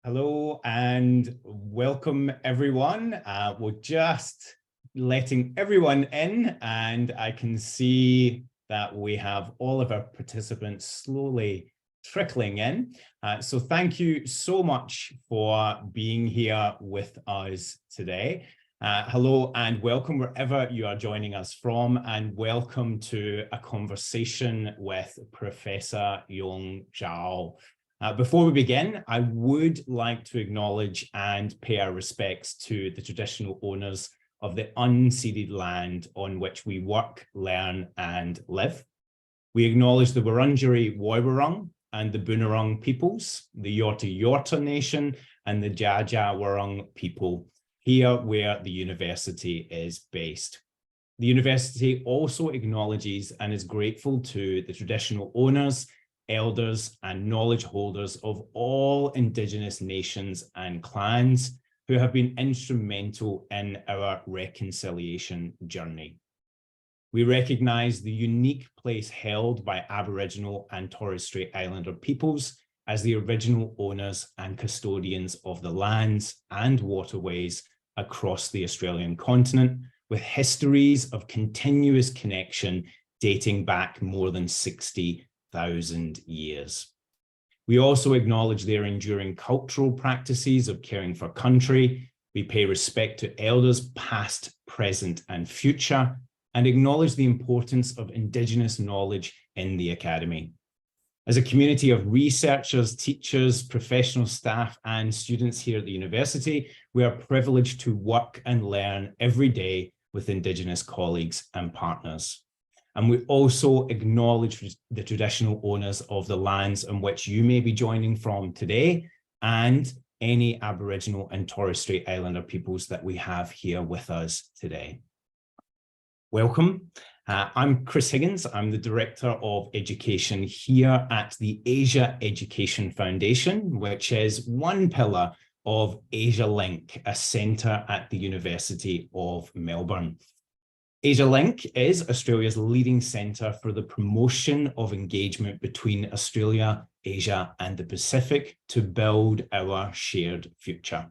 Hello and welcome everyone. We're just letting everyone in and I can see that we have all of our participants slowly trickling in. So thank you so much for being here with us today. Hello and welcome wherever you are joining us from, and welcome to a conversation with Professor Yong Zhao. Before we begin, I would like to acknowledge and pay our respects to the traditional owners of the unceded land on which we work, learn, and live. We acknowledge the Wurundjeri Woiwurrung and the Boonwurrung peoples, the Yorta Yorta Nation, and the Dja Dja Wurrung people, here where the university is based. The university also acknowledges and is grateful to the traditional owners, elders, and knowledge holders of all Indigenous nations and clans who have been instrumental in our reconciliation journey. We recognise the unique place held by Aboriginal and Torres Strait Islander peoples as the original owners and custodians of the lands and waterways across the Australian continent, with histories of continuous connection dating back more than 60,000 years. We also acknowledge their enduring cultural practices of caring for country. We pay respect to elders past, present, and future, and acknowledge the importance of Indigenous knowledge in the Academy. As a community of researchers, teachers, professional staff, and students here at the university, we are privileged to work and learn every day with Indigenous colleagues and partners. And we also acknowledge the traditional owners of the lands on which you may be joining from today, and any Aboriginal and Torres Strait Islander peoples that we have here with us today. Welcome. I'm Chris Higgins. I'm the Director of Education here at the Asia Education Foundation, which is one pillar of Asia Link, a centre at the University of Melbourne. Asia Link is Australia's leading centre for the promotion of engagement between Australia, Asia, and the Pacific to build our shared future.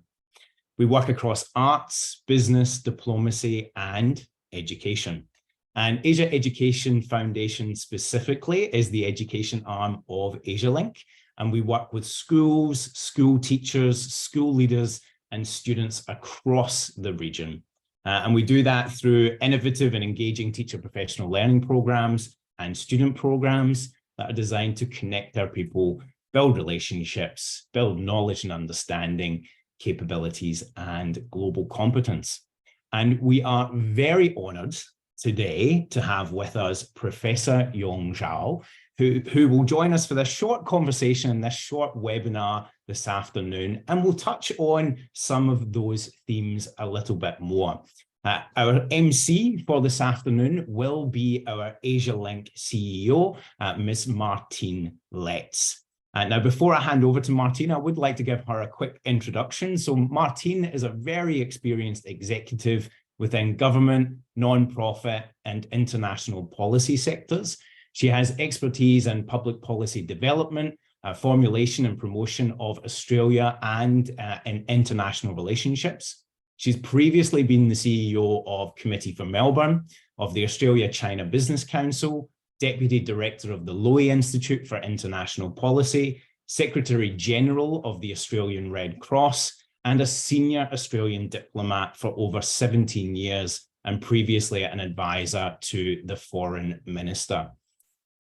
We work across arts, business, diplomacy, and education. And Asia Education Foundation specifically is the education arm of Asia Link. And we work with schools, school teachers, school leaders, and students across the region. And we do that through innovative and engaging teacher professional learning programs and student programs that are designed to connect our people, build relationships, build knowledge and understanding, capabilities, and global competence. And we are very honoured today to have with us Professor Yong Zhao, who will join us for this short conversation in this short webinar this afternoon, and we'll touch on some of those themes a little bit more. Our MC for this afternoon will be our Asia Link CEO, Ms. Martine Letts. Now, before I hand over to Martine, I would like to give her a quick introduction. So Martine is a very experienced executive within government, non-profit, and international policy sectors. She has expertise in public policy development, formulation and promotion of Australia, and in international relationships. She's previously been the CEO of Committee for Melbourne, of the Australia-China Business Council, Deputy Director of the Lowy Institute for International Policy, Secretary General of the Australian Red Cross, and a senior Australian diplomat for over 17 years, and previously an advisor to the Foreign Minister.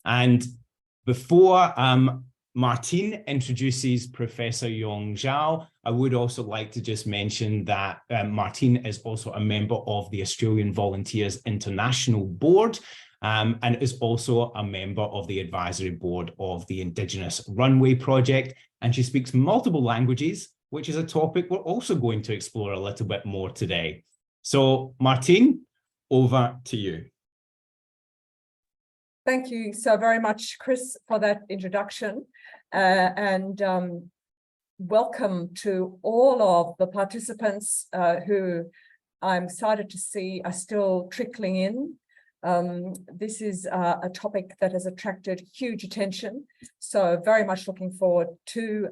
And before Martine introduces Professor Yong Zhao, I would also like to just mention that Martine is also a member of the Australian Volunteers International Board, and is also a member of the advisory board of the Indigenous Runway Project. And she speaks multiple languages, which is a topic we're also going to explore a little bit more today. So Martine, over to you. Thank you so very much, Chris, for that introduction. Welcome to all of the participants who I'm excited to see are still trickling in. This is a topic that has attracted huge attention. So very much looking forward to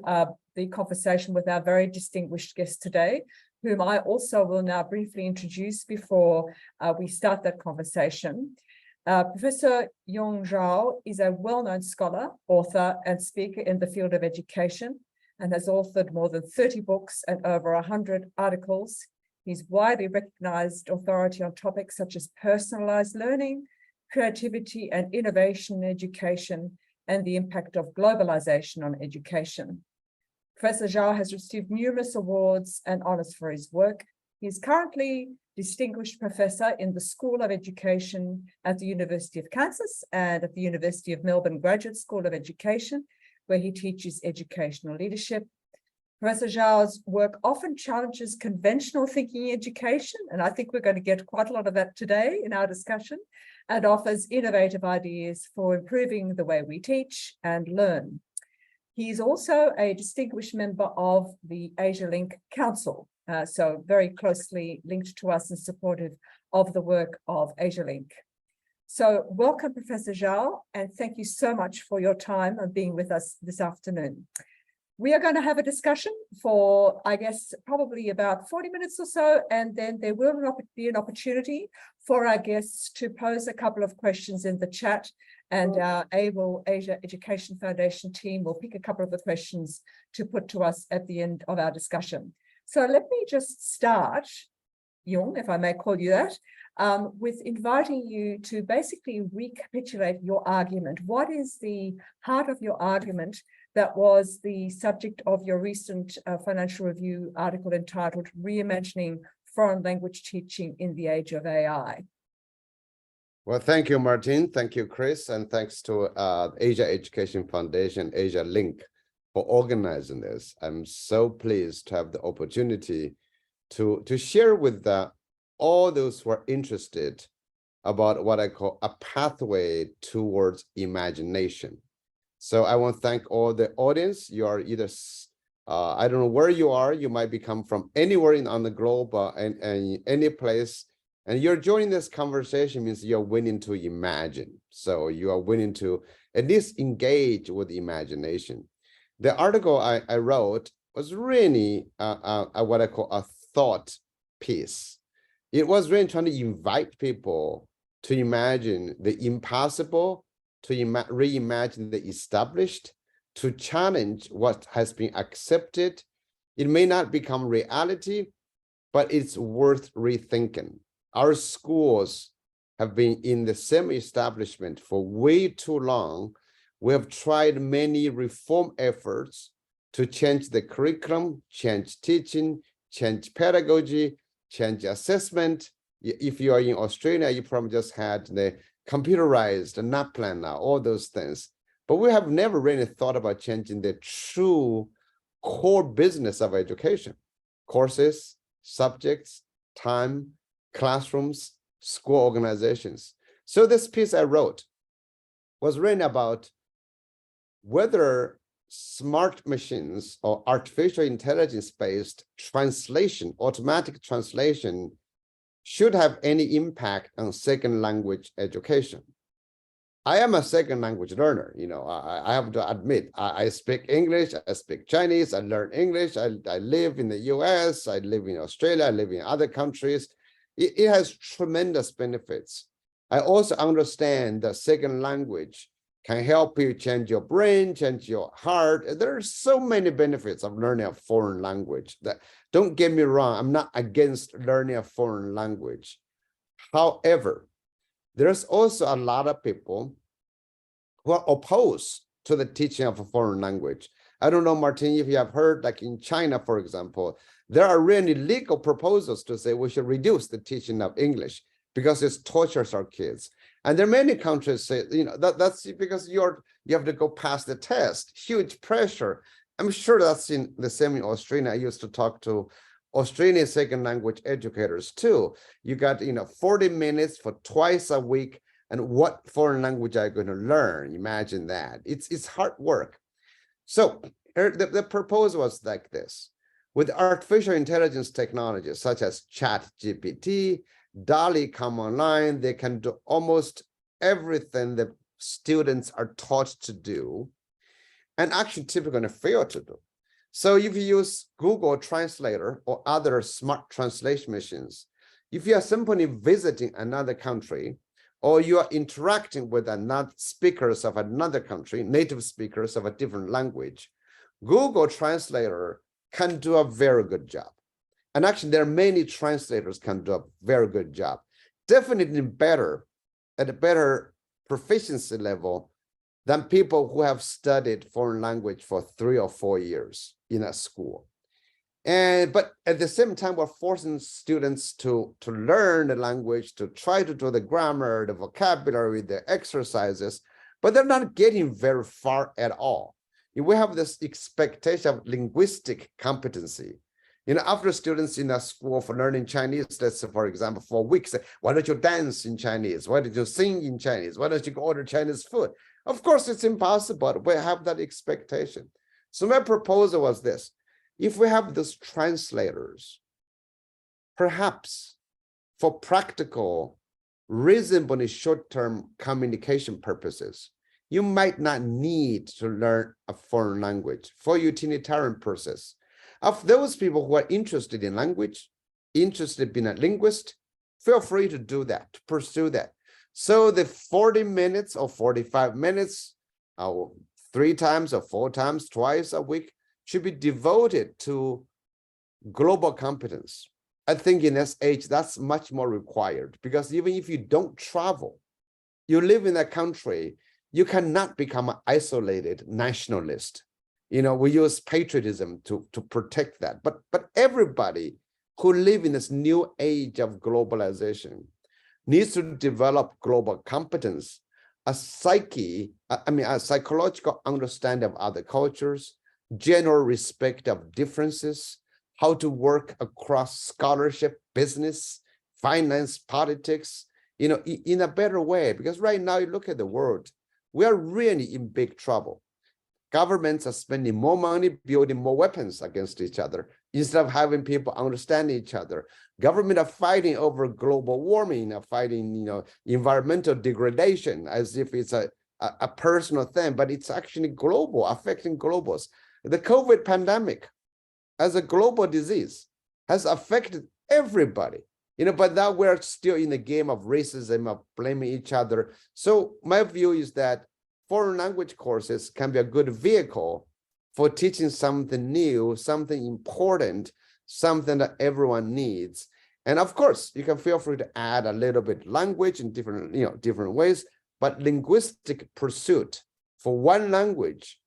the conversation with our very distinguished guest today, whom I also will now briefly introduce before we start that conversation. Professor Yong Zhao is a well-known scholar, author, and speaker in the field of education, and has authored more than 30 books and over 100 articles. He's widely recognized authority on topics such as personalized learning, creativity and innovation in education, and the impact of globalization on education. Professor Zhao has received numerous awards and honors for his work. He is currently Distinguished Professor in the School of Education at the University of Kansas and at the University of Melbourne Graduate School of Education, where he teaches educational leadership. Professor Zhao's work often challenges conventional thinking in education, and I think we're going to get quite a lot of that today in our discussion, and offers innovative ideas for improving the way we teach and learn. He is also a distinguished member of the AsiaLink Council, so very closely linked to us and supportive of the work of AsiaLink. So welcome, Professor Zhao, and thank you so much for your time and being with us this afternoon. We are going to have a discussion for, I guess, probably about 40 minutes or so, and then there will be an opportunity for our guests to pose a couple of questions in the chat, and our Asia Education Foundation team will pick a couple of the questions to put to us at the end of our discussion. So let me just start, Yong, if I may call you that, with inviting you to basically recapitulate your argument. What is the heart of your argument that was the subject of your recent Financial Review article entitled Reimagining Foreign Language Teaching in the Age of AI? Well, thank you, Martin. Thank you, Chris. And thanks to Asia Education Foundation, AsiaLink, for organizing this. I'm so pleased to have the opportunity to share with all those who are interested about what I call a pathway towards imagination. So I want to thank all the audience. You are either, I don't know where you are, you might be come from anywhere on the globe and any place, and you're joining this conversation means you're willing to imagine. So you are willing to at least engage with imagination. The article I wrote was really what I call a thought piece. It was really trying to invite people to imagine the impossible, to reimagine the established, to challenge what has been accepted. It may not become reality, but it's worth rethinking. Our schools have been in the same establishment for way too long. We have tried many reform efforts to change the curriculum, change teaching, change pedagogy, change assessment. If you are in Australia, you probably just had the computerized NAPLAN, all those things. But we have never really thought about changing the true core business of education: courses, subjects, time, classrooms, school organizations. So this piece I wrote was written about whether smart machines or artificial intelligence-based translation, automatic translation, should have any impact on second language education. I am a second language learner. You know, I have to admit, I speak English, I speak Chinese, I learn English, I live in the US, I live in Australia, I live in other countries. It has tremendous benefits. I also understand that second language can help you change your brain, change your heart. There are so many benefits of learning a foreign language. That, don't get me wrong, I'm not against learning a foreign language. However, there's also a lot of people who are opposed to the teaching of a foreign language. I don't know, Martin, if you have heard, like in China, for example, there are really legal proposals to say we should reduce the teaching of English because it tortures our kids. And there are many countries say, you know, that's because you have to go past the test, huge pressure. I'm sure that's in the same in Australia. I used to talk to Australian second language educators too. You got, 40 minutes for twice a week, and what foreign language are you going to learn? Imagine that. It's hard work. So the proposal was like this: with artificial intelligence technologies such as ChatGPT, DALL-E come online, they can do almost everything that students are taught to do, and actually typically going to fail to do. So if you use Google Translator or other smart translation machines, if you are simply visiting another country, or you are interacting with another speakers of another country, native speakers of a different language, Google Translator can do a very good job. And actually, there are many translators can do a very good job. Definitely better, at a better proficiency level than people who have studied foreign language for 3 or 4 years in a school. But at the same time, we're forcing students to learn the language, to try to do the grammar, the vocabulary, the exercises, but they're not getting very far at all. We have this expectation of linguistic competency. After students in a school for learning Chinese, let's say, for example, for weeks, why don't you dance in Chinese? Why don't you sing in Chinese? Why don't you order Chinese food? Of course, it's impossible. We have that expectation. So my proposal was this. If we have those translators, perhaps for practical, reasonably short-term communication purposes, you might not need to learn a foreign language for utilitarian purposes. Of those people who are interested in language, interested in being a linguist, feel free to do that, to pursue that. So the 40 minutes or 45 minutes, 3 times or 4 times, twice a week, should be devoted to global competence. I think in this age, that's much more required, because even if you don't travel, you live in a country, you cannot become an isolated nationalist. We use patriotism to protect that. But everybody who live in this new age of globalization needs to develop global competence, a psychological understanding of other cultures, general respect of differences, how to work across scholarship, business, finance, politics, in a better way. Because right now, you look at the world, we are really in big trouble. Governments are spending more money building more weapons against each other instead of having people understand each other. Government are fighting over global warming, are fighting, environmental degradation as if it's a personal thing, but it's actually global, affecting globals. The COVID pandemic, as a global disease, has affected everybody, but now we're still in the game of racism, of blaming each other. So my view is that foreign language courses can be a good vehicle for teaching something new, something important, something that everyone needs. And of course, you can feel free to add a little bit language in different ways, but linguistic pursuit for one language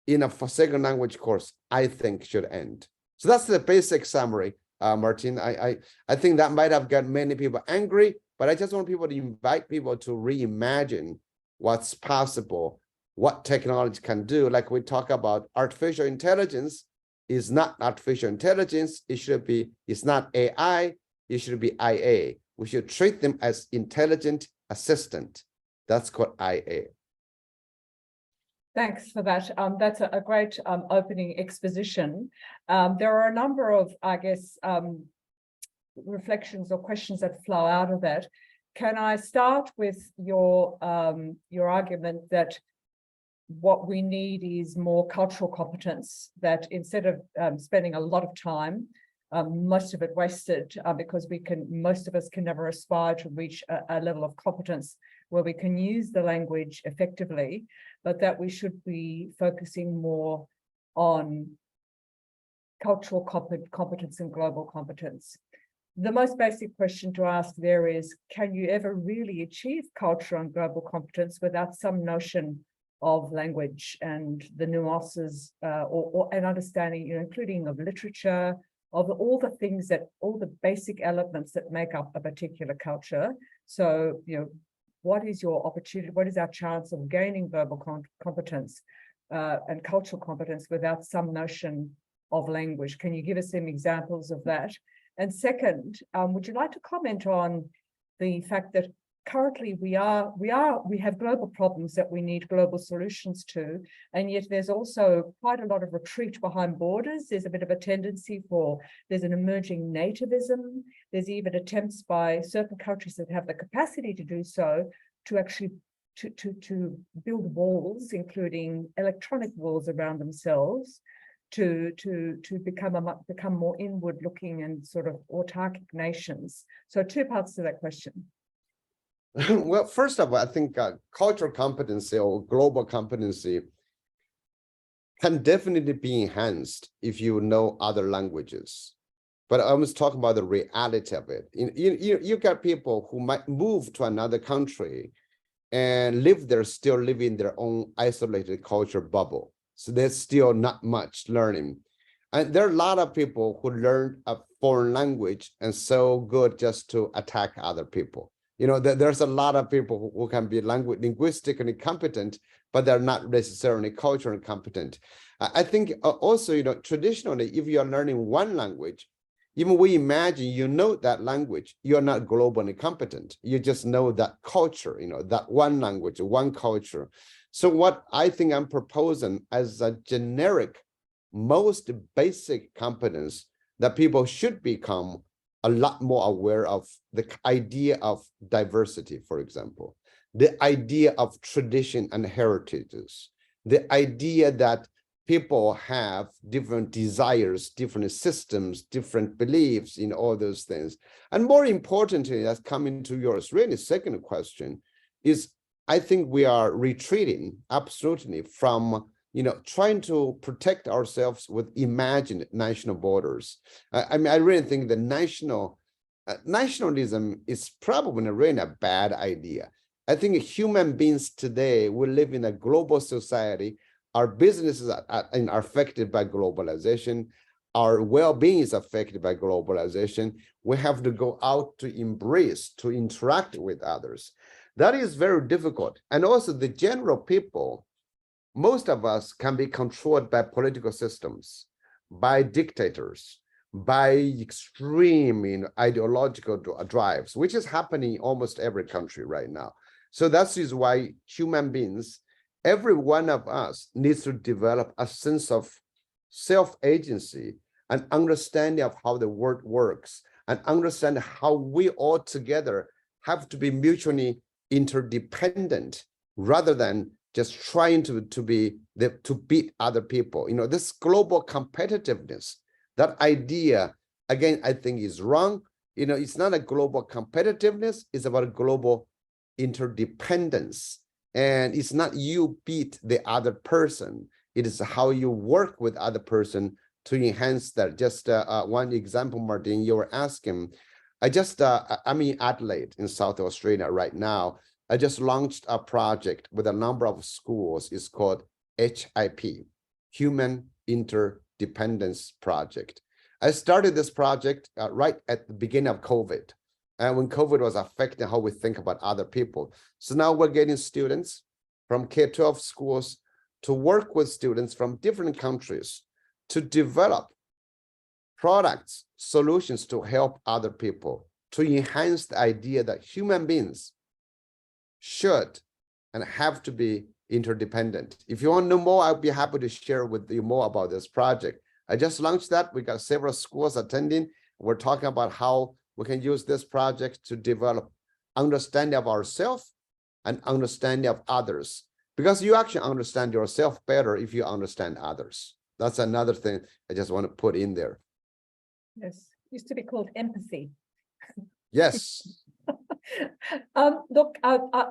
in a second language course, I think should end. So that's the basic summary, Martin. I think that might have got many people angry, but I just want people to invite people to reimagine what's possible, what technology can do. Like we talk about artificial intelligence is not artificial intelligence. It's not AI, it should be IA. We should treat them as intelligent assistant. That's called IA. Thanks for that. That's a great opening exposition. There are a number of, I guess, reflections or questions that flow out of that. Can I start with your argument that what we need is more cultural competence, that instead of spending a lot of time, most of it wasted, because most of us can never aspire to reach a level of competence where we can use the language effectively, but that we should be focusing more on cultural competence and global competence. The most basic question to ask there is, can you ever really achieve cultural and global competence without some notion of language and the nuances or an understanding, including of literature, of all the basic elements that make up a particular culture? So, what is your opportunity? What is our chance of gaining global competence and cultural competence without some notion of language? Can you give us some examples of that? And second, would you like to comment on the fact that currently we have global problems that we need global solutions to, and yet there's also quite a lot of retreat behind borders. There's a bit of a tendency there's an emerging nativism. There's even attempts by certain countries that have the capacity to do so to actually to build walls, including electronic walls around themselves, to become more inward looking and sort of autarkic nations. So two parts to that question. Well, first of all, I think cultural competency or global competency can definitely be enhanced if you know other languages. But I was talking about the reality of it. You got people who might move to another country and live there, still living their own isolated culture bubble. So there's still not much learning. And there are a lot of people who learn a foreign language and so good just to attack other people. You know, there's a lot of people who can be linguistically competent, but they're not necessarily culturally competent. I think also, you know, traditionally, if you're learning one language, even we imagine you know that language, you're not globally competent. You just know that culture, you know, that one language, one culture. So what I think I'm proposing as a generic, most basic competence that people should become a lot more aware of, the idea of diversity, for example, the idea of tradition and heritages, the idea that people have different desires, different systems, different beliefs in all those things. And more importantly, that's coming to yours, really second question, is I think we are retreating absolutely from, you know, trying to protect ourselves with imagined national borders. I mean, I really think the nationalism is probably really a bad idea. I think human beings today, we live in a global society. Our businesses are affected by globalization. Our well-being is affected by globalization. We have to go out to embrace, to interact with others. That is very difficult. And also the general people, most of us can be controlled by political systems, by dictators, by extreme, you know, ideological drives, which is happening in almost every country right now. So that is why human beings, every one of us needs to develop a sense of self-agency and understanding of how the world works, and understand how we all together have to be mutually interdependent rather than just trying to beat other people. You know, this global competitiveness, that idea, again, I think is wrong. You know, it's not a global competitiveness, it's about a global interdependence. And it's not you beat the other person, it is how you work with other person to enhance that. Just one example, Martin, you were asking, I'm in Adelaide in South Australia right now. I just launched a project with a number of schools. It's called HIP, Human Interdependence Project. I started this project right at the beginning of COVID, and when COVID was affecting how we think about other people. So now we're getting students from K-12 schools to work with students from different countries to develop products, solutions to help other people, to enhance the idea that human beings should and have to be interdependent. If you want to know more, I'll be happy to share with you more about this project. I just launched that. We got several schools attending. We're talking about how we can use this project to develop understanding of ourselves and understanding of others, because you actually understand yourself better if you understand others. That's another thing I just want to put in there. Yes, used to be called empathy. Yes. Look,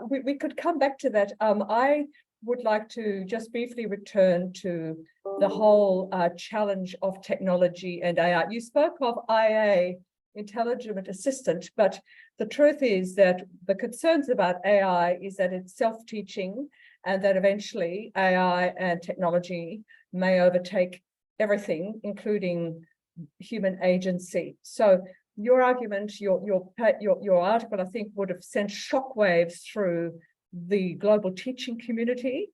we could come back to that. I would like to just briefly return to the whole challenge of technology and AI. You spoke of IA, intelligent assistant, but the truth is that the concerns about AI is that it's self-teaching and that eventually AI and technology may overtake everything, including human agency. So your argument, your article, I think, would have sent shockwaves through the global teaching community.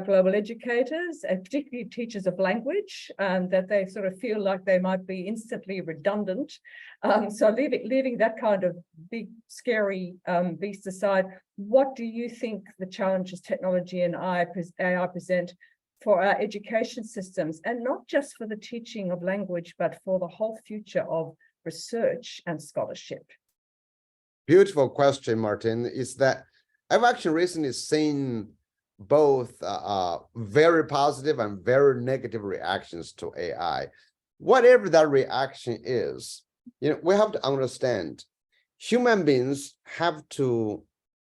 global educators, and particularly teachers of language, that they sort of feel like they might be instantly redundant. So leaving that kind of big, scary beast aside, what do you think the challenges technology and AI present for our education systems, and not just for the teaching of language, but for the whole future of research and scholarship? Beautiful question, Martin. Is that I've actually recently seen both very positive and very negative reactions to AI. Whatever that reaction is, we have to understand human beings have to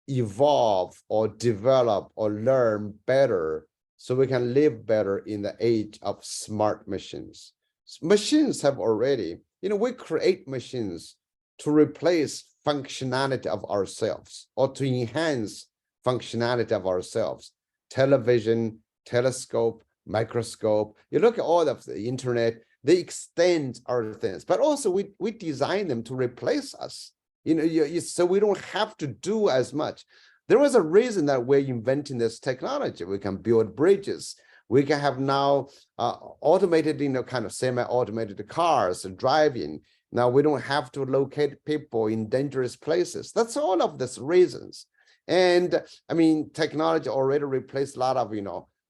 evolve or develop or learn better so we can live better in the age of smart machines. Machines have already, we create machines to replace functionality of ourselves or to enhance functionality of ourselves. Television, telescope, microscope, you look at all of the internet, they extend our things, but also we design them to replace us, so we don't have to do as much. There was a reason that we're inventing this technology. We can build bridges. We can have now automated, kind of semi-automated cars driving. Now we don't have to locate people in dangerous places. That's all of these reasons. And I mean, technology already replaced a lot of,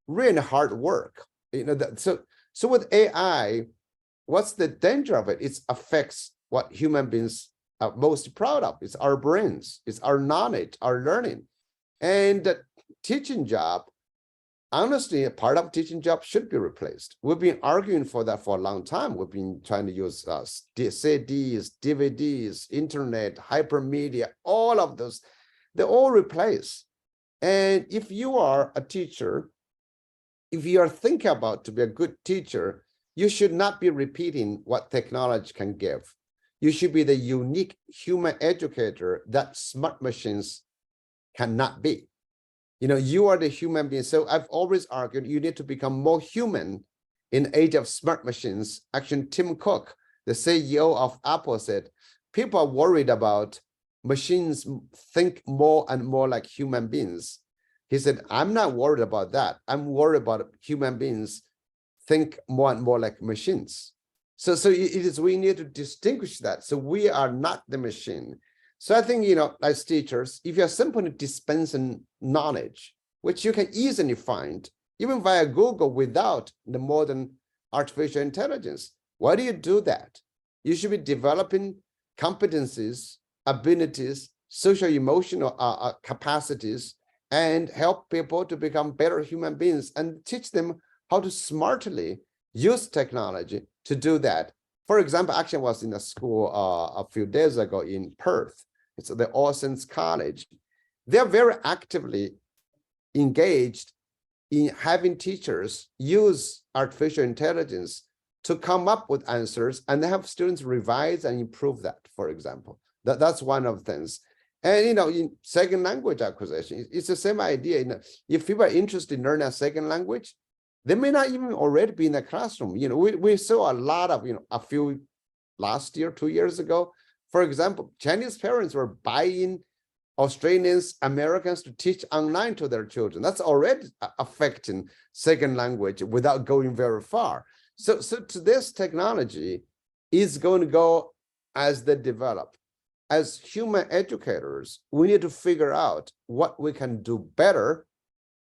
really hard work. So with AI, what's the danger of it? It affects what human beings are most proud of. It's our brains, it's our knowledge, our learning. And the teaching job, honestly, a part of teaching job should be replaced. We've been arguing for that for a long time. We've been trying to use CDs, DVDs, internet, hypermedia, all of those. They all replace. And if you are a teacher, if you are thinking about to be a good teacher, you should not be repeating what technology can give. You should be the unique human educator that smart machines cannot be. You are the human being. So I've always argued you need to become more human in the age of smart machines. Actually, Tim Cook, the CEO of Apple, said, people are worried about machines think more and more like human beings. He said, I'm not worried about that. I'm worried about human beings think more and more like machines. So we need to distinguish that. So we are not the machine. So I think, as teachers, if you're simply dispensing knowledge, which you can easily find, even via Google without the modern artificial intelligence, why do you do that? You should be developing competencies, abilities, social emotional capacities, and help people to become better human beings and teach them how to smartly use technology to do that. For example, actually I was in a school a few days ago in Perth. It's the All Saints College. They're very actively engaged in having teachers use artificial intelligence to come up with answers, and they have students revise and improve that, for example. That's one of the things. And, in second language acquisition, it's the same idea. If people are interested in learning a second language, they may not even already be in the classroom. We saw a lot of, a few last year, 2 years ago, for example, Chinese parents were buying Australians, Americans to teach online to their children. That's already affecting second language without going very far. So to this technology is going to go as they develop. As human educators, we need to figure out what we can do better,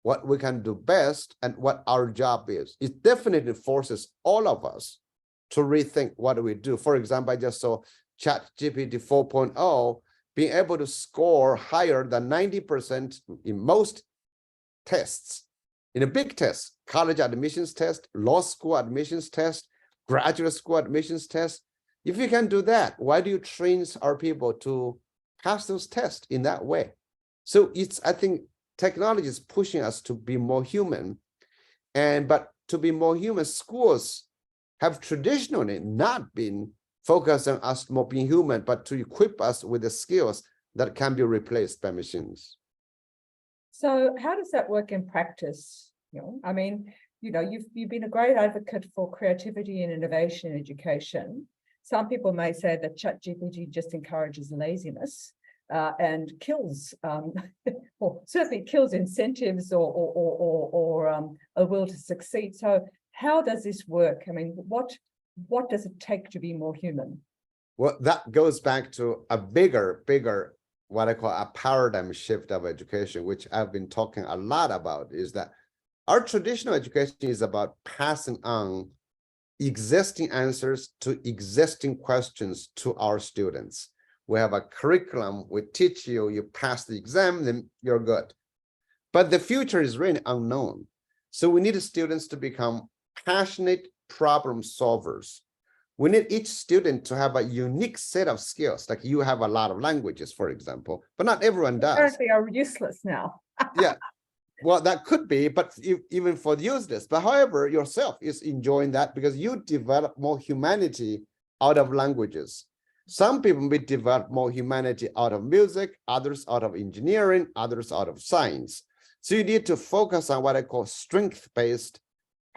what we can do best, and what our job is. It definitely forces all of us to rethink what we do. For example, I just saw ChatGPT 4.0 being able to score higher than 90% in most tests. In a big test, college admissions test, law school admissions test, graduate school admissions test. If you can do that, why do you train our people to pass those tests in that way? So I think technology is pushing us to be more human. But to be more human, schools have traditionally not been focused on us more being human, but to equip us with the skills that can be replaced by machines. So how does that work in practice? I mean, you've been a great advocate for creativity and innovation in education. Some people may say that ChatGPT just encourages laziness. and kills, or certainly kills incentives or a will to succeed. So how does this work? I mean, what does it take to be more human? Well, that goes back to a bigger, what I call a paradigm shift of education, which I've been talking a lot about, is that our traditional education is about passing on existing answers to existing questions to our students. We have a curriculum, we teach you, you pass the exam, then you're good. But the future is really unknown. So we need students to become passionate problem solvers. We need each student to have a unique set of skills. Like you have a lot of languages, for example, but not everyone does. Apparently are useless now. Yeah, well, that could be, but even for the useless. But however, yourself is enjoying that because you develop more humanity out of languages. Some people may develop more humanity out of music, others out of engineering, others out of science. So you need to focus on what I call strength-based,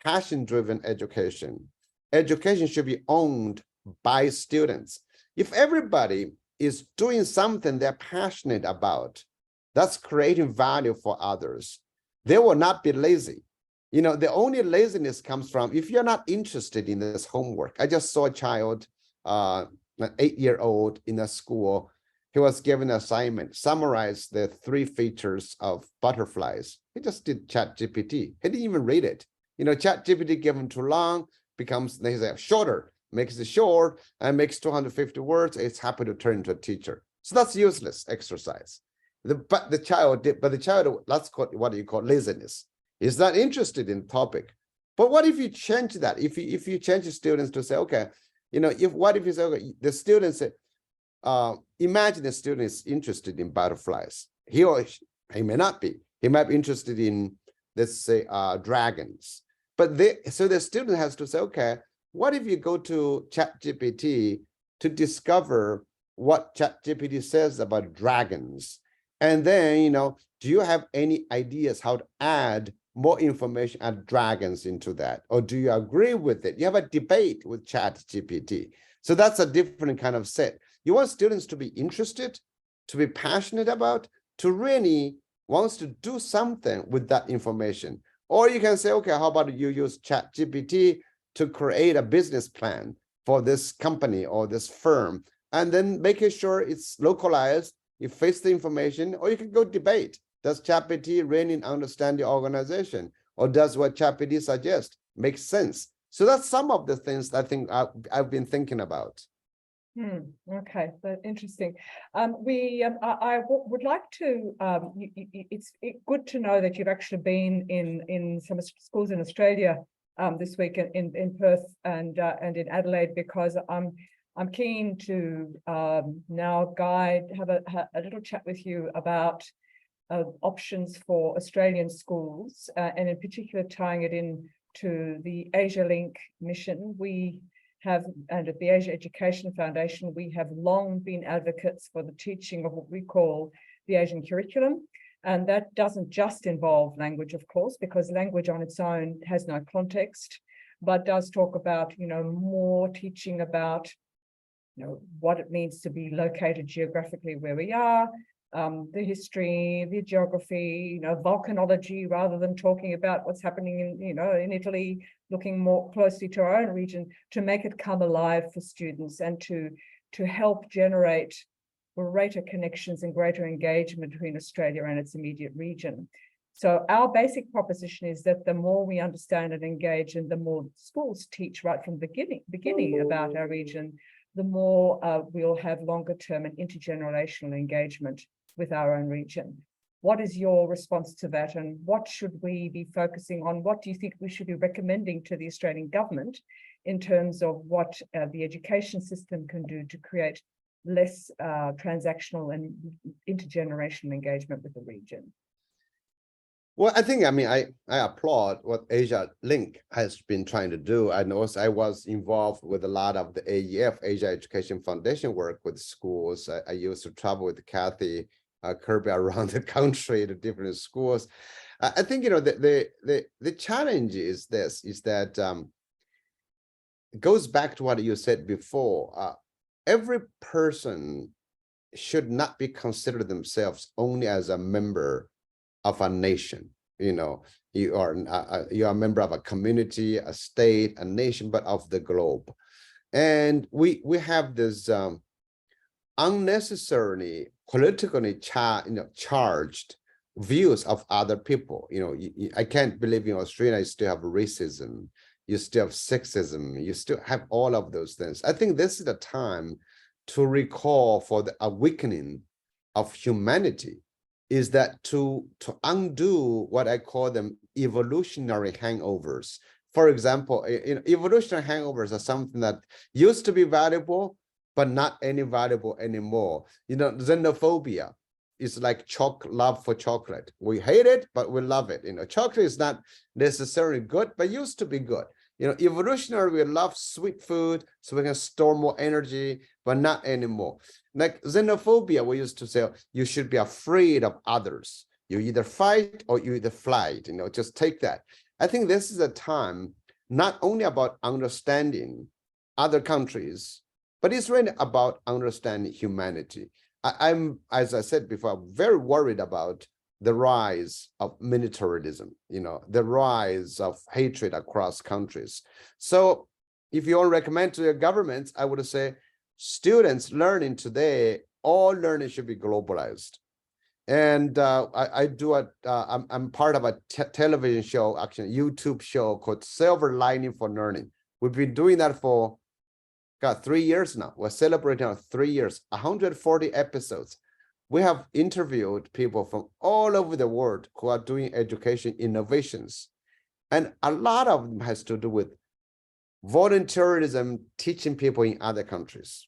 passion-driven education. Education should be owned by students. If everybody is doing something they're passionate about, that's creating value for others. They will not be lazy. You know, the only laziness comes from if you're not interested in this homework. I just saw a child, an 8-year-old in a school. He was given an assignment, summarize the 3 features of butterflies. He just did ChatGPT. He didn't even read it. You know, ChatGPT gave him too long, becomes, they say, shorter, makes it short, and makes 250 words. It's happy to turn into a teacher. So that's useless exercise. But the child, let's call it what you call laziness. Is not interested in the topic. But what if you change that? If you change the students to say, okay, you know, what if you say, okay, the students say, imagine the student is interested in butterflies. He may not be. He might be interested in, let's say, dragons. But so the student has to say, okay, what if you go to ChatGPT to discover what ChatGPT says about dragons? And then, you know, do you have any ideas how to add more information and dragons into that? Or do you agree with it? You have a debate with ChatGPT. So that's a different kind of set. You want students to be interested, to be passionate about, to really wants to do something with that information. Or you can say, okay, how about you use ChatGPT to create a business plan for this company or this firm, and then making sure it's localized. You face the information, or you can go debate. Does ChatGPT really understand the organization, or does what ChatGPT suggests make sense? So that's some of the things I think I've been thinking about. Okay, but interesting. I would like to. It's good to know that you've actually been in some schools in Australia this week in Perth and in Adelaide, because I'm keen to now have a little chat with you about options for Australian schools, and in particular tying it in to the Asia Link mission. And at the Asia Education Foundation, we have long been advocates for the teaching of what we call the Asian curriculum. And that doesn't just involve language, of course, because language on its own has no context, but does talk about, you know, more teaching about, you know, what it means to be located geographically where we are, the history, the geography, you know, volcanology, rather than talking about what's happening in, you know, in Italy, looking more closely to our own region, to make it come alive for students and to help generate greater connections and greater engagement between Australia and its immediate region. So our basic proposition is that the more we understand and engage, and the more schools teach right from the beginning about our region, the more we'll have longer term and intergenerational engagement with our own region. What is your response to that, and what should we be focusing on? What do you think we should be recommending to the Australian government in terms of what the education system can do to create less transactional and intergenerational engagement with the region? Well, I think, I mean, I applaud what Asia Link has been trying to do. I know I was involved with a lot of the AEF, Asia Education Foundation work with schools. I used to travel with Kathy Kirby around the country to different schools. I think, you know, the challenge is this, is that it goes back to what you said before. Every person should not be considered themselves only as a member of a nation. You are a member of a community, a state, a nation, but of the globe. And we have this unnecessarily politically charged views of other people. I can't believe in Australia you still have racism, you still have sexism, you still have all of those things. I think this is the time to recall for the awakening of humanity, is that to undo what I call them evolutionary hangovers. For example, evolutionary hangovers are something that used to be valuable, but not any valuable anymore. Xenophobia is like love for chocolate. We hate it, but we love it. Chocolate is not necessarily good, but used to be good. Evolutionary, we love sweet food, so we can store more energy, but not anymore. Like xenophobia, we used to say, you should be afraid of others. You either fight or you either flight, just take that. I think this is a time not only about understanding other countries, but it's really about understanding humanity. I'm, as I said before, very worried about the rise of militarism, the rise of hatred across countries. So if you want to recommend to your governments, I would say students learning today, all learning should be globalized. And I'm part of a television show, actually YouTube show called Silver Lining for Learning. We've been doing that for 3 years now. We're celebrating our 3 years, 140 episodes. We have interviewed people from all over the world who are doing education innovations. And a lot of them has to do with volunteerism, teaching people in other countries,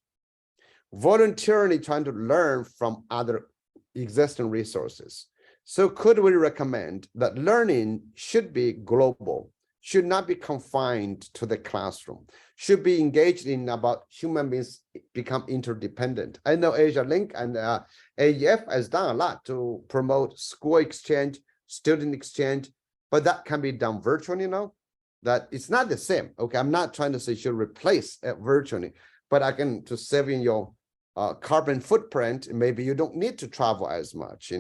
voluntarily trying to learn from other existing resources. So could we recommend that learning should be global, should not be confined to the classroom, should be engaged in about human beings become interdependent. I know Asia Link and AEF has done a lot to promote school exchange, student exchange, but that can be done virtually now. That it's not the same. Okay, I'm not trying to say you should replace it virtually, but I can, to saving your carbon footprint, maybe you don't need to travel as much,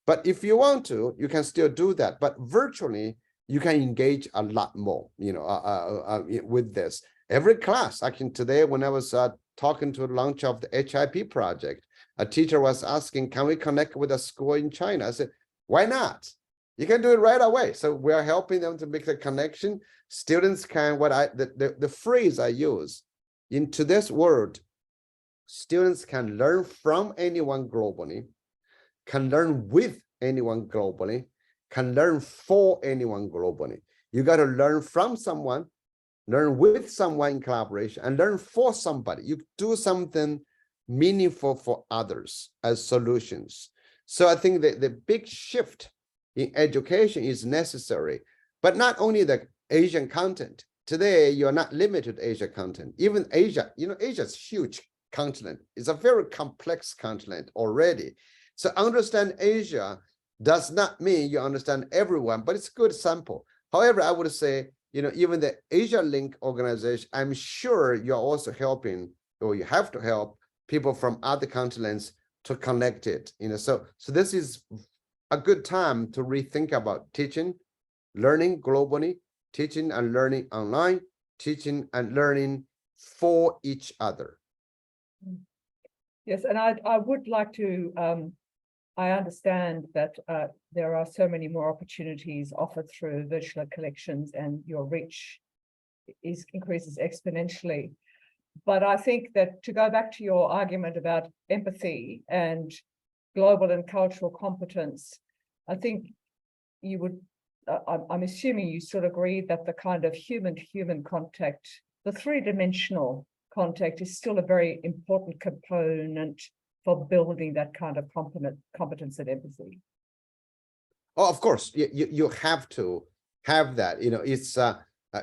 but if you want to, you can still do that. But virtually, you can engage a lot more, with this. Every class, actually today, when I was talking to the launch of the HIP project, a teacher was asking, can we connect with a school in China? I said, why not? You can do it right away. So we are helping them to make the connection. Students can, the phrase I use, in today's world, students can learn from anyone globally, can learn with anyone globally, can learn for anyone globally. You got to learn from someone, learn with someone in collaboration, and learn for somebody. You do something meaningful for others as solutions. So I think that the big shift in education is necessary, but not only the Asian content. Today, you're not limited to Asia content. Even Asia, Asia's huge continent. It's a very complex continent already. So understand Asia does not mean you understand everyone, but it's a good sample. However, I would say, even the Asia Link organization, I'm sure you're also helping, or you have to help people from other continents to connect it. So this is a good time to rethink about teaching, learning globally, teaching and learning online, teaching and learning for each other. Yes, and I would like to, I understand that there are so many more opportunities offered through virtual collections, and your reach increases exponentially. But I think that, to go back to your argument about empathy and global and cultural competence, I think you would, I'm assuming you sort of agree that the kind of human-to-human contact, the three-dimensional contact, is still a very important component for building that kind of competence and empathy. Oh, of course, you have to have that. It's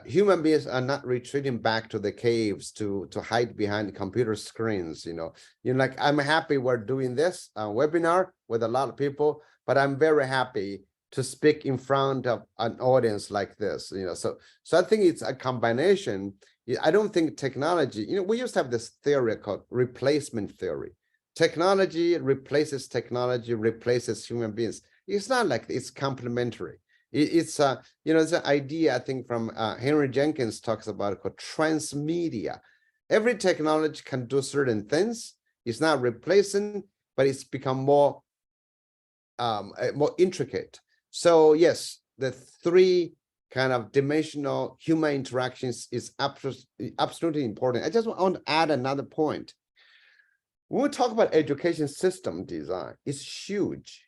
human beings are not retreating back to the caves to hide behind computer screens. Like, I'm happy we're doing this webinar with a lot of people, but I'm very happy to speak in front of an audience like this. So I think it's a combination. I don't think technology. We used to have this theory called replacement theory. technology replaces human beings. It's not like it's complementary. It's it's an idea I think from Henry Jenkins talks about it called transmedia. Every technology can do certain things. It's not replacing, but it's become more intricate. So yes, the three kind of dimensional human interactions is absolutely important. I just want to add another point. When we talk about education system design, it's huge.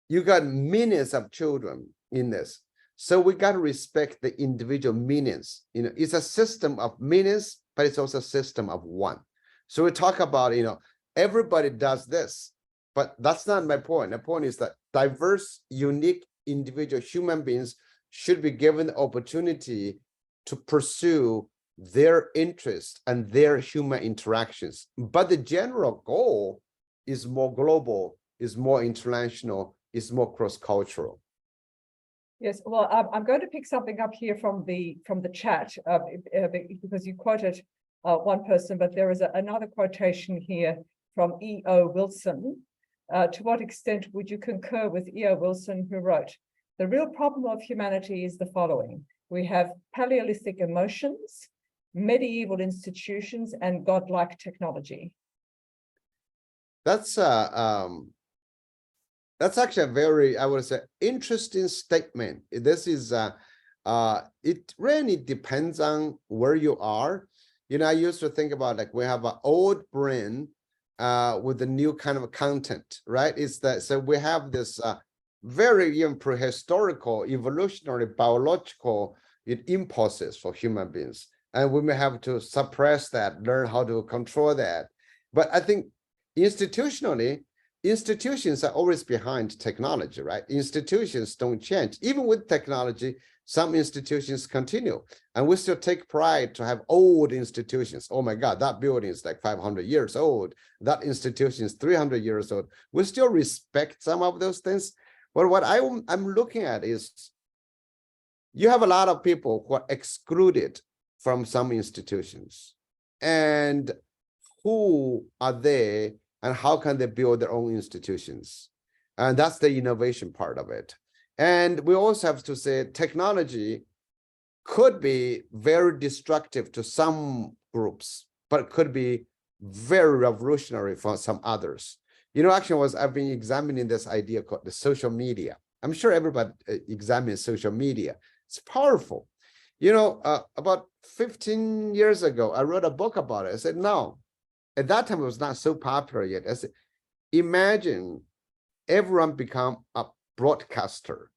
You got millions of children in this. So we got to respect the individual millions. It's a system of millions, but it's also a system of one. So we talk about, everybody does this, but that's not my point. The point is that diverse, unique, individual human beings should be given the opportunity to pursue their interests and their human interactions. But the general goal is more global, is more international, is more cross-cultural. Yes, well, I'm going to pick something up here from the chat because you quoted one person, but there is another quotation here from E.O. Wilson. To what extent would you concur with E.O. Wilson, who wrote, "The real problem of humanity is the following. We have Paleolithic emotions, medieval institutions, and godlike technology." That's actually a very, I would say, interesting statement. This is it really depends on where you are. I used to think about like we have an old brain with the new kind of content, right? So we have this very even prehistorical, evolutionary, biological impulses for human beings, and we may have to suppress that, learn how to control that. But I think institutionally, institutions are always behind technology, right? Institutions don't change. Even with technology, some institutions continue. And we still take pride to have old institutions. Oh my God, that building is like 500 years old. That institution is 300 years old. We still respect some of those things. But what I'm looking at is you have a lot of people who are excluded from some institutions. And who are they and how can they build their own institutions? And that's the innovation part of it. And we also have to say technology could be very destructive to some groups, but it could be very revolutionary for some others. Actually, I've been examining this idea called the social media. I'm sure everybody examines social media. It's powerful. About 15 years ago, I wrote a book about it. I said, no, at that time, it was not so popular yet. I said, imagine everyone become a broadcaster,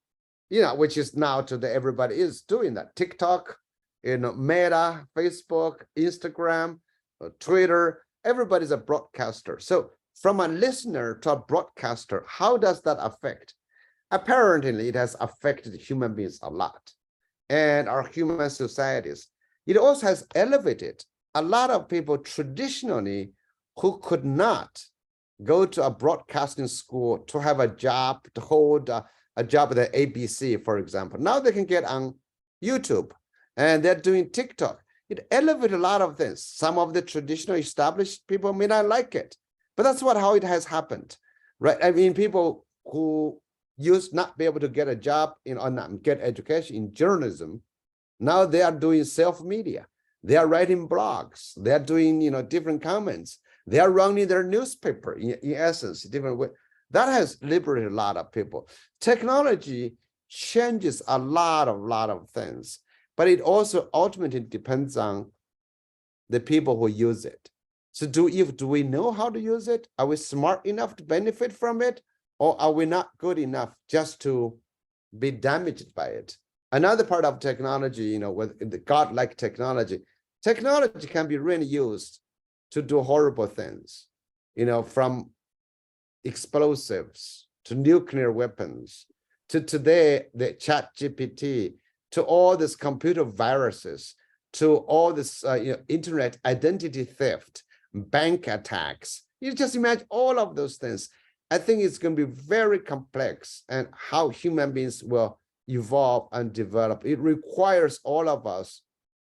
which is now today, everybody is doing that. TikTok, Meta, Facebook, Instagram, Twitter, everybody's a broadcaster. So from a listener to a broadcaster, how does that affect? Apparently, it has affected human beings a lot and our human societies. It also has elevated a lot of people traditionally who could not go to a broadcasting school to have a job, to hold a job at the ABC, for example. Now they can get on YouTube and they're doing TikTok. It elevated a lot of things. Some of the traditional established people may not like it, but that's how it has happened, right? I mean, people who used to not be able to get a job or not get education in journalism, now they are doing self-media. They are writing blogs. They are doing, different comments. They are running their newspaper in essence, different way. That has liberated a lot of people. Technology changes a lot of things, but it also ultimately depends on the people who use it. So do we know how to use it? Are we smart enough to benefit from it? Or are we not good enough just to be damaged by it? Another part of technology, with the godlike technology can be really used to do horrible things, from explosives to nuclear weapons to today, the ChatGPT, to all these computer viruses, to all this internet identity theft, bank attacks. You just imagine all of those things. I think it's going to be very complex, and how human beings will evolve and develop. It requires all of us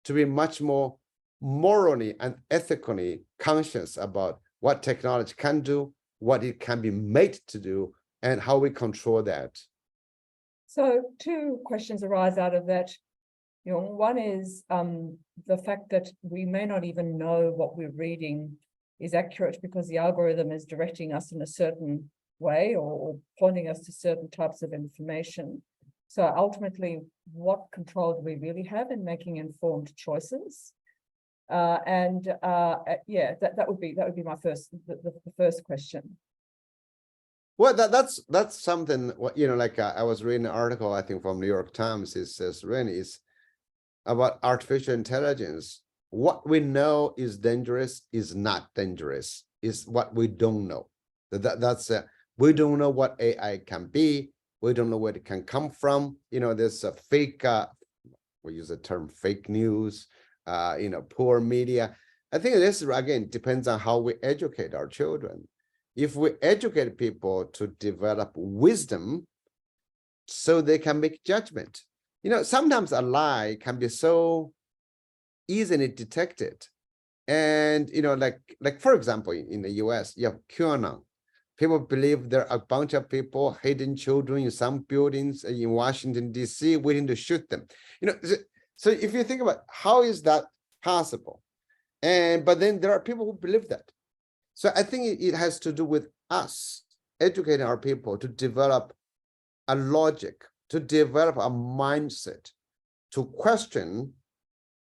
to be much more morally and ethically conscious about what technology can do, what it can be made to do, and how we control that. So two questions arise out of that. One is the fact that we may not even know what we're reading is accurate because the algorithm is directing us in a certain way or pointing us to certain types of information. So ultimately, what control do we really have in making informed choices? Yeah, that would be my the first question. Well, that's something, like I was reading an article, I think from New York Times. It says really is about artificial intelligence. What we know is dangerous is not dangerous, is what we don't know. That's we don't know what AI can be. We don't know where it can come from. There's a fake, we use the term fake news, poor media. I think this, again, depends on how we educate our children. If we educate people to develop wisdom so they can make judgment. Sometimes a lie can be so easily detected. And, like for example, in the US, you have QAnon. People believe there are a bunch of people hiding children in some buildings in Washington, D.C., waiting to shoot them. So if you think about how is that possible? But then there are people who believe that. So I think it has to do with us educating our people to develop a logic, to develop a mindset, to question,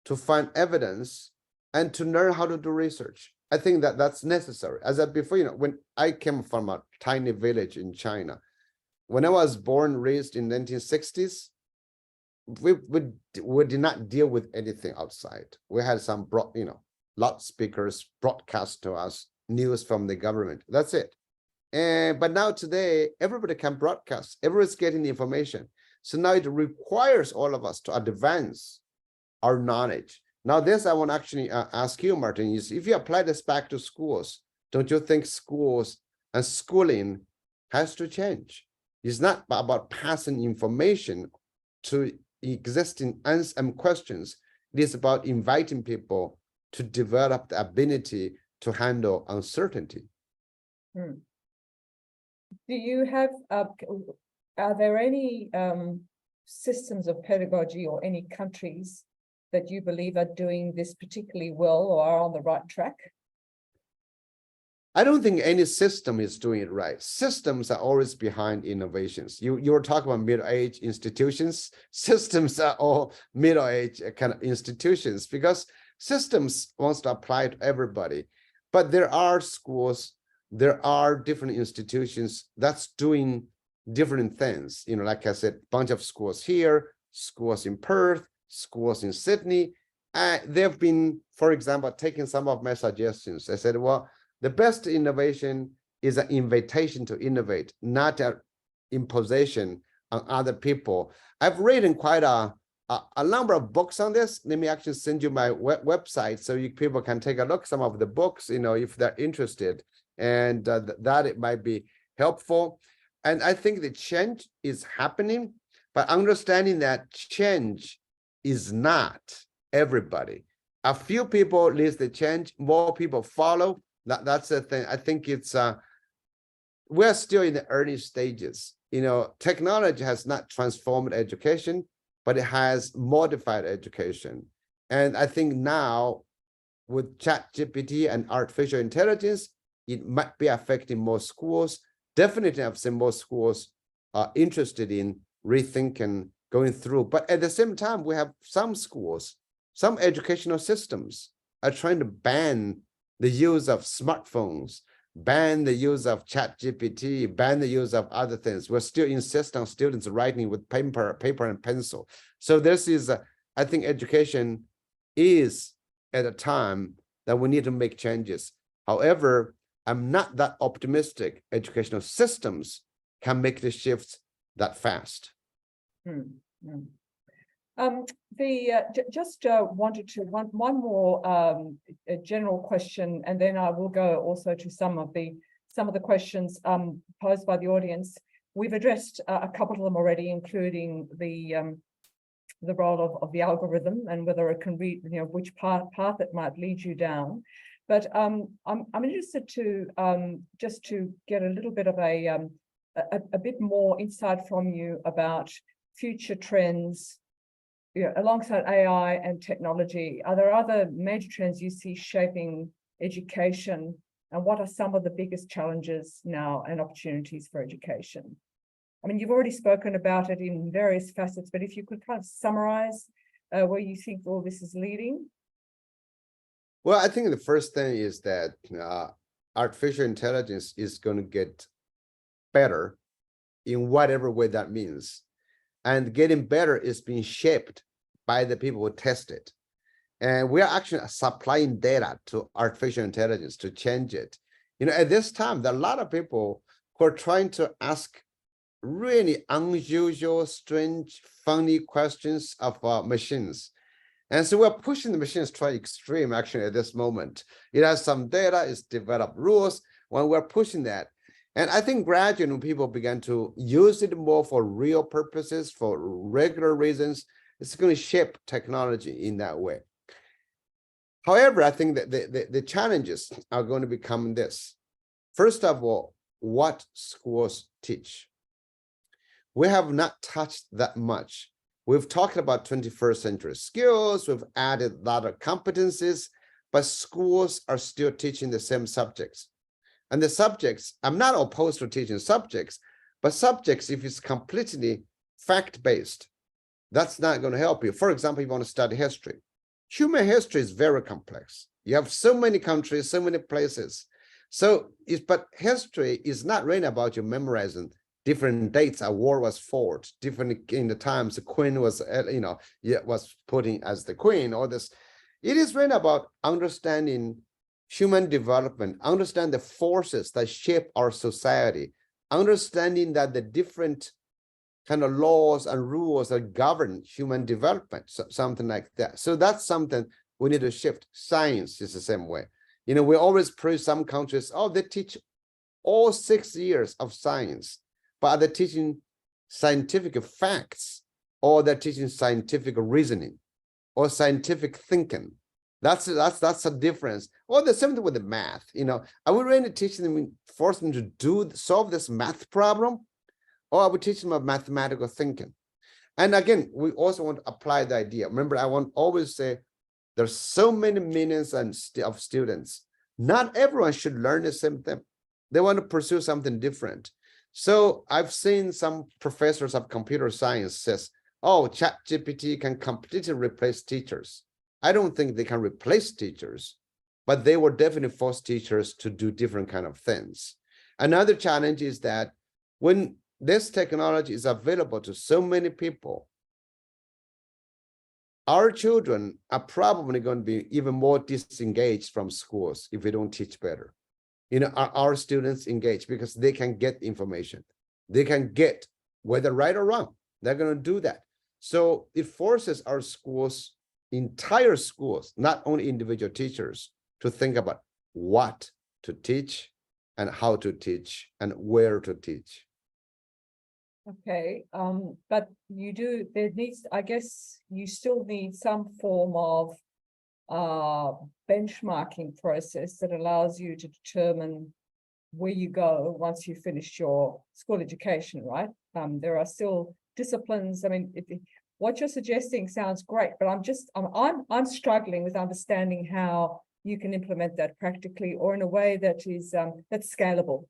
to find evidence, and to learn how to do research. I think that that's necessary. As I before, when I came from a tiny village in China, when I was born, raised in 1960s, we did not deal with anything outside. We had some loudspeakers broadcast to us news from the government. That's it. But now today, everybody can broadcast. Everyone's getting the information. So now it requires all of us to advance our knowledge. Now, this I want to actually ask you, Martin, is if you apply this back to schools, don't you think schools and schooling has to change? It's not about passing information to existing answers and questions. It is about inviting people to develop the ability to handle uncertainty. Do you have, are there any systems of pedagogy or any countries that you believe are doing this particularly well or are on the right track? I don't think any system is doing it right. Systems are always behind innovations. You were talking about middle-aged institutions. Systems are all middle-aged kind of institutions because systems wants to apply to everybody. But there are schools, there are different institutions that's doing different things. Like I said, bunch of schools here, schools in Perth, schools in Sydney. They've been, for example, taking some of my suggestions. I said, well, the best innovation is an invitation to innovate, not an imposition on other people. I've written quite a number of books on this. Let me actually send you my website so people can take a look at some of the books, if they're interested, and that it might be helpful. And I think the change is happening, but understanding that change is not everybody. A few people lead the change, more people follow. That's the thing. I think it's we're still in the early stages. Technology has not transformed education, but it has modified education. And I think now with ChatGPT and artificial intelligence, it might be affecting more schools. Definitely I've seen more schools are interested in rethinking, going through. But at the same time, we have some schools, some educational systems are trying to ban the use of smartphones, ban the use of ChatGPT, ban the use of other things. We're still insist on students writing with paper and pencil. So this is, I think education is at a time that we need to make changes. However, I'm not that optimistic educational systems can make the shifts that fast. Just wanted to one more a general question, and then I will go also to some of the questions posed by the audience. We've addressed a couple of them already, including the role of the algorithm and whether it can read, which path it might lead you down. But I'm interested to just to get a little bit of a bit more insight from you about future trends, alongside AI and technology. Are there other major trends you see shaping education, and what are some of the biggest challenges now and opportunities for education? I mean, you've already spoken about it in various facets, but if you could kind of summarize where you think all this is leading. Well, I think the first thing is that artificial intelligence is going to get better in whatever way that means. And getting better is being shaped by the people who test it. And we are actually supplying data to artificial intelligence to change it. At this time, there are a lot of people who are trying to ask really unusual, strange, funny questions of machines. And so we're pushing the machines to an extreme actually at this moment. It has some data, it's developed rules when we're pushing that. And I think gradually when people begin to use it more for real purposes, for regular reasons, it's going to shape technology in that way. However, I think that the challenges are going to become this. First of all, what schools teach. We have not touched that much. We've talked about 21st century skills, we've added a lot of competencies, but schools are still teaching the same subjects. And the subjects, I'm not opposed to teaching subjects, but subjects, if it's completely fact-based, that's not going to help you. For example, if you want to study history, human history is very complex. You have so many countries, so many places. But history is not really about you memorizing different dates a war was fought, different in the times the queen was, was putting as the queen, all this. It is really about understanding human development, understand the forces that shape our society, understanding that the different kind of laws and rules that govern human development, something like that. So that's something we need to shift. Science is the same way. We always praise some countries, they teach all 6 years of science, but are they teaching scientific facts, or they're teaching scientific reasoning or scientific thinking? That's a difference. Or the same thing with the math. Are we really teaching them, forcing them to solve this math problem, or are we teaching them mathematical thinking? And again, we also want to apply the idea. Remember, I want to always say there's so many millions of students. Not everyone should learn the same thing. They want to pursue something different. So I've seen some professors of computer science says, ChatGPT can completely replace teachers. I don't think they can replace teachers, but they will definitely force teachers to do different kind of things. Another challenge is that when this technology is available to so many people, our children are probably going to be even more disengaged from schools if we don't teach better. Our students engage because they can get information. They can get whether right or wrong. They're going to do that. So it forces our schools, entire schools, not only individual teachers, to think about what to teach and how to teach and where to teach. Okay, but I guess you still need some form of benchmarking process that allows you to determine where you go once you finish your school education, right? There are still disciplines. I mean, what you're suggesting sounds great, but I'm struggling with understanding how you can implement that practically or in a way that is that's scalable.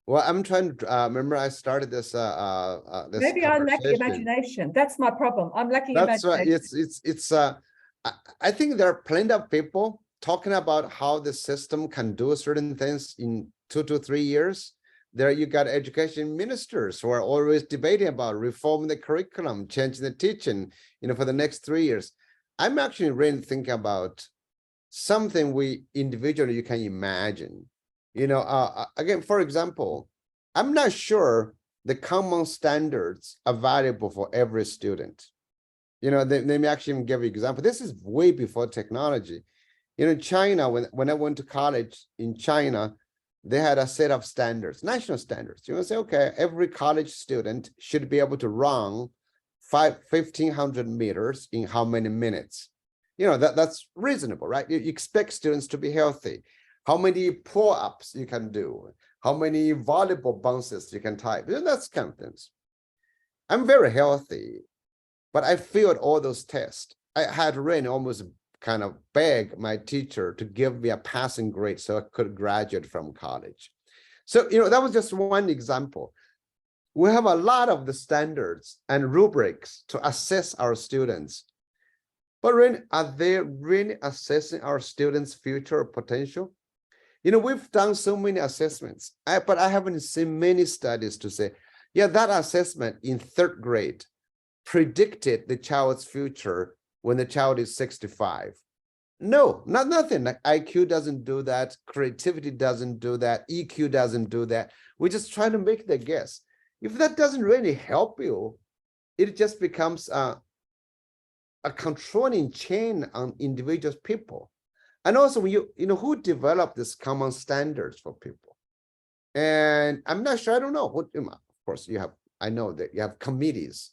Well, I'm trying to remember I started this this Maybe I lack imagination. That's my problem. I'm lacking imagination. It's I think there are plenty of people talking about how the system can do certain things in 2 to 3 years. There you got education ministers who are always debating about reforming the curriculum, changing the teaching, for the next 3 years. I'm actually really thinking about something we individually you can imagine. Again, for example, I'm not sure the common standards are valuable for every student. Let me actually give you an example. This is way before technology. China, when I went to college in China, they had a set of standards, national standards. Say, okay, every college student should be able to run 1,500 meters in how many minutes? that's reasonable, right? You expect students to be healthy. How many pull-ups you can do, how many volleyball bounces you can type, that's kind of things. I'm very healthy, but I failed all those tests. I had really almost kind of beg my teacher to give me a passing grade so I could graduate from college. So, that was just one example. We have a lot of the standards and rubrics to assess our students. But really, are they really assessing our students' future potential? We've done so many assessments, but I haven't seen many studies to say, yeah, that assessment in 3rd grade predicted the child's future when the child is 65. No, nothing. Like IQ doesn't do that, creativity doesn't do that, EQ doesn't do that. We're just trying to make the guess. If that doesn't really help you, it just becomes a controlling chain on individual people. And also, when who developed this common standards for people? And I'm not sure, I don't know what, of course I know that you have committees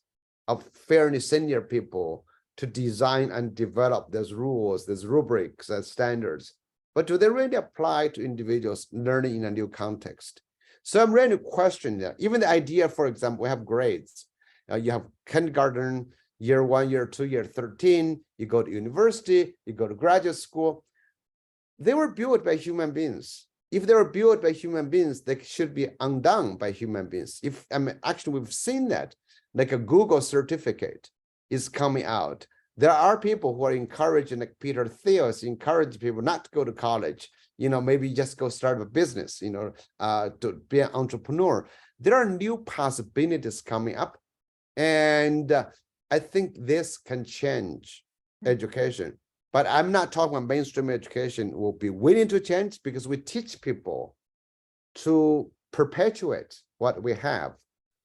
of fairly senior people to design and develop those rules, those rubrics and standards, but do they really apply to individuals learning in a new context? So I'm really questioning that. Even the idea, for example, we have grades. You have kindergarten, year 1, year 2, year 13, you go to university, you go to graduate school. They were built by human beings. If they were built by human beings, they should be undone by human beings. Actually, we've seen that, like a Google certificate is coming out. There are people who are encouraging, like Peter Thiel is encouraging people not to go to college, maybe just go start a business, to be an entrepreneur. There are new possibilities coming up. And I think this can change education. But I'm not talking about mainstream education will be willing to change, because we teach people to perpetuate what we have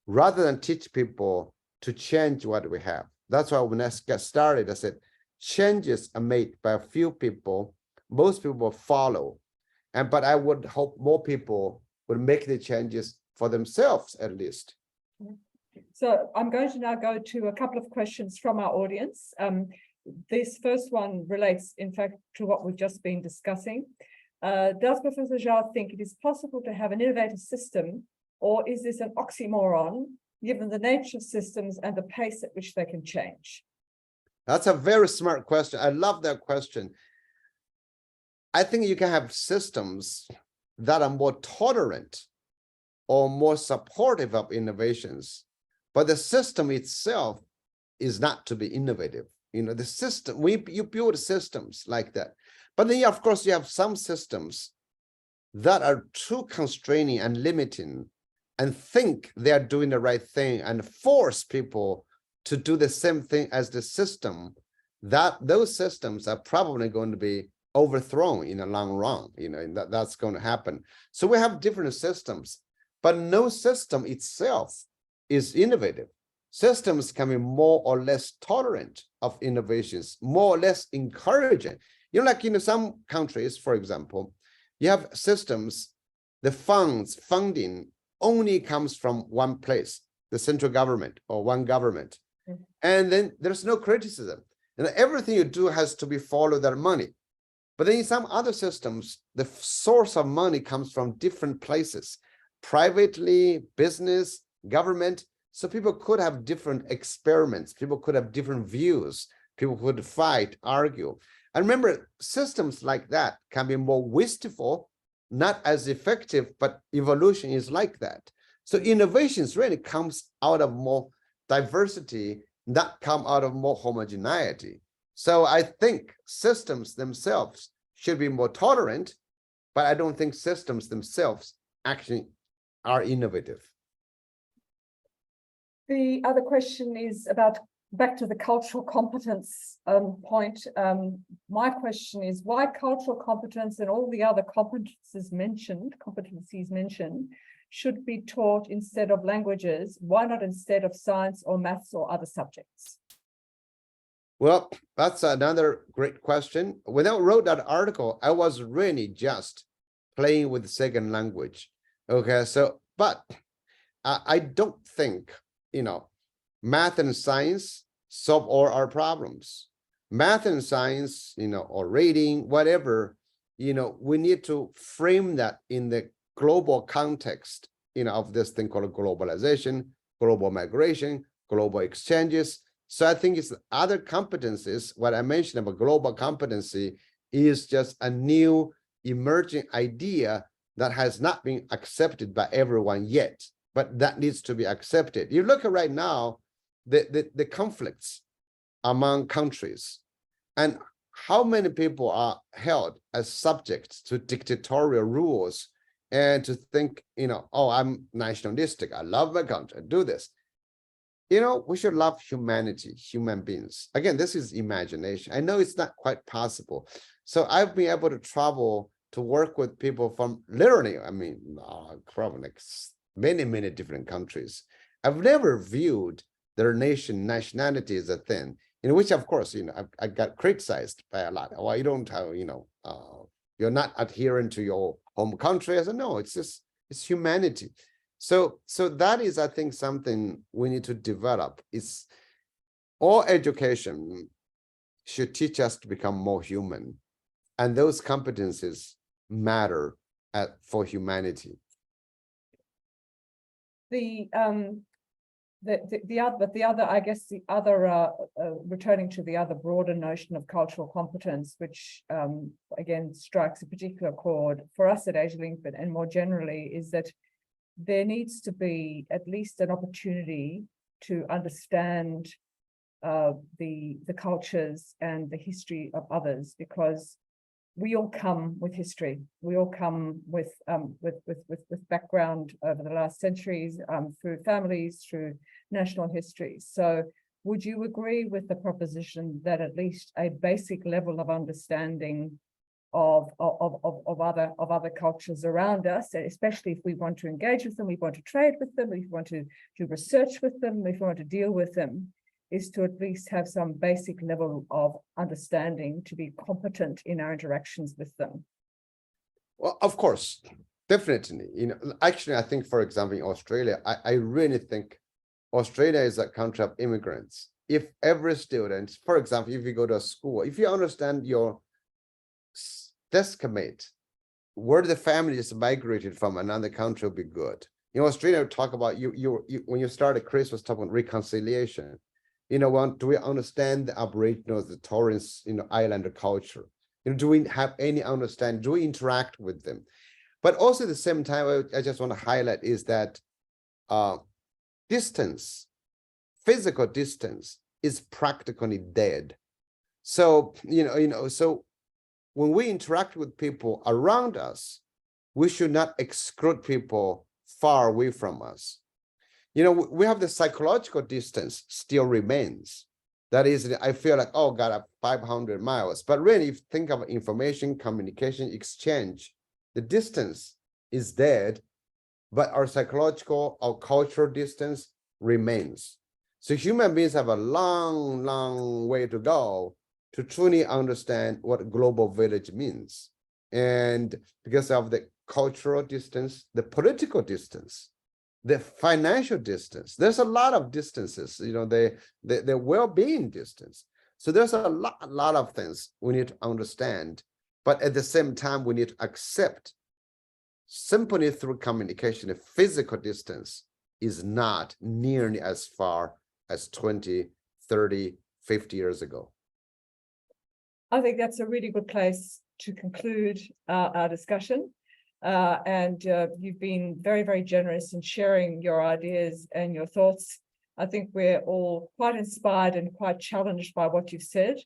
rather than teach people to change what we have. That's why when I got started, I said, changes are made by a few people, most people follow. But I would hope more people would make the changes for themselves, at least. So I'm going to now go to a couple of questions from our audience. This first one relates, in fact, to what we've just been discussing. Does Professor Zhao think it is possible to have an innovative system, or is this an oxymoron, given the nature of systems and the pace at which they can change? That's a very smart question. I love that question. I think you can have systems that are more tolerant or more supportive of innovations, but the system itself is not to be innovative. The system, you build systems like that. But then, of course, you have some systems that are too constraining and limiting and think they are doing the right thing and force people to do the same thing as the system. Those systems are probably going to be overthrown in the long run. That's going to happen. So we have different systems, but no system itself is innovative. Systems can be more or less tolerant of innovations, more or less encouraging. Like some countries, for example, you have systems, the funding only comes from one place, the central government or one government. Mm-hmm. And then there's no criticism. And everything you do has to be follow their money. But then in some other systems, the source of money comes from different places, privately, business, government. So people could have different experiments. People could have different views. People could fight, argue. And remember, systems like that can be more wasteful, not as effective, but evolution is like that. So innovations really comes out of more diversity, not come out of more homogeneity. So I think systems themselves should be more tolerant, but I don't think systems themselves actually are innovative. The other question is about back to the cultural competence point. My question is, why cultural competence and all the other competencies mentioned should be taught instead of languages? Why not instead of science or maths or other subjects? Well, that's another great question. When I wrote that article, I was really just playing with the second language. Okay, but I don't think, math and science solve all our problems. math and science, or reading, whatever, we need to frame that in the global context, of this thing called globalization, global migration, global exchanges. So I think it's other competencies. What I mentioned about global competency is just a new emerging idea that has not been accepted by everyone yet, but that needs to be accepted. You look at right now, the conflicts among countries, and how many people are held as subjects to dictatorial rules, and to think, oh, I'm nationalistic, I love my country, I do this. We should love humanity, human beings. Again, this is imagination. I know it's not quite possible. So I've been able to travel to work with people from literally, from like many, many different countries. I've never viewed their nationality as a thing, in which, of course, I got criticized by a lot. Well, you don't have, you're not adherent to your home country. I said, no, it's humanity. So that is, I think, something we need to develop. It's all education should teach us to become more human, and those competencies matter for humanity. The other, I guess, returning to the other broader notion of cultural competence, which again strikes a particular chord for us at AsiaLink, and more generally, is that there needs to be at least an opportunity to understand the cultures and the history of others, because we all come with history. We all come with background over the last centuries, through families, through national histories. So would you agree with the proposition that at least a basic level of understanding of other cultures around us, especially if we want to engage with them, we want to trade with them, if we want to do research with them, if we want to deal with them, is to at least have some basic level of understanding to be competent in our interactions with them? Well, of course, definitely. Actually, I think, for example, in Australia, I really think Australia is a country of immigrants. If every student, for example, if you go to a school, if you understand your desk mate, where the family is migrated from another country, will be good. In Australia, we talk about when you started, Chris was talking about reconciliation. Do we understand the Aboriginals, the Torres, Islander culture? Do we have any understanding? Do we interact with them? But also at the same time, I just want to highlight is that distance, physical distance, is practically dead. So so when we interact with people around us, we should not exclude people far away from us. We have the psychological distance still remains. That is, I feel like, oh God, I'm 500 miles. But really, if you think of information, communication, exchange, the distance is dead, but our psychological, our cultural distance remains. So human beings have a long, long way to go to truly understand what global village means. And because of the cultural distance, the political distance, the financial distance, there's a lot of distances, the well-being distance. So there's a lot of things we need to understand, but at the same time, we need to accept simply through communication, the physical distance is not nearly as far as 20, 30, 50 years ago. I think that's a really good place to conclude our discussion. And you've been very, very generous in sharing your ideas and your thoughts. I think we're all quite inspired and quite challenged by what you've said.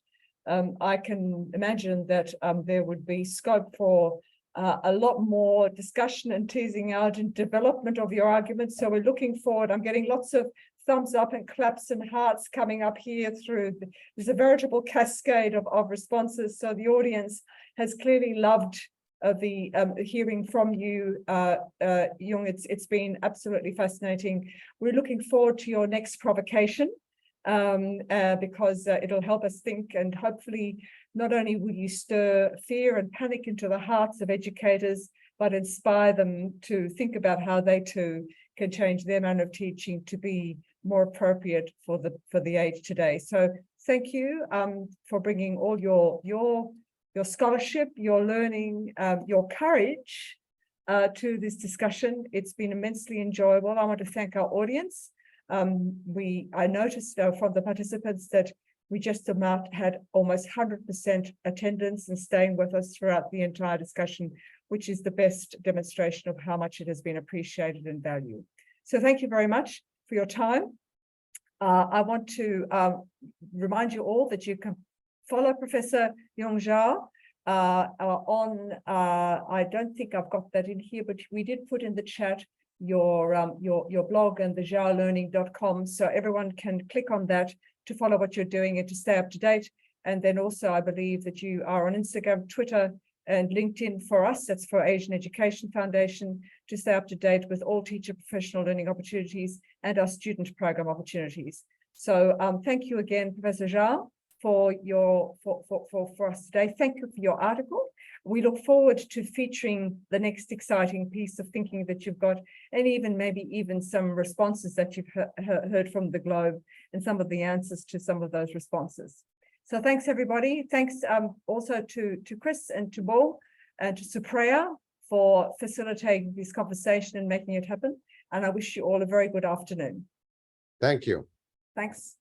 I can imagine that there would be scope for a lot more discussion and teasing out and development of your arguments. So we're looking forward. I'm getting lots of thumbs up and claps and hearts coming up here through. There's a veritable cascade of responses. So the audience has clearly loved the hearing from you, Yong. It's been absolutely fascinating. We're looking forward to your next provocation, because it'll help us think, and hopefully not only will you stir fear and panic into the hearts of educators, but inspire them to think about how they too can change their manner of teaching to be more appropriate for the age today. So thank you for bringing all your scholarship, your learning, your courage to this discussion. It's been immensely enjoyable. I want to thank our audience. I noticed from the participants that we just about had almost 100% attendance and staying with us throughout the entire discussion, which is the best demonstration of how much it has been appreciated and valued. So thank you very much for your time. I want to remind you all that you can follow Professor Yong Zhao I don't think I've got that in here, but we did put in the chat your blog and the zhaolearning.com, so everyone can click on that to follow what you're doing and to stay up to date. And then also, I believe that you are on Instagram, Twitter, and LinkedIn for us. That's for Asian Education Foundation, to stay up to date with all teacher professional learning opportunities and our student program opportunities. So thank you again, Professor Zhao, for us today. Thank you for your article. We look forward to featuring the next exciting piece of thinking that you've got, and maybe even some responses that you've heard from the globe and some of the answers to some of those responses. So thanks, everybody. Thanks also to Chris and to Bo and to Supriya for facilitating this conversation and making it happen. And I wish you all a very good afternoon. Thank you. Thanks.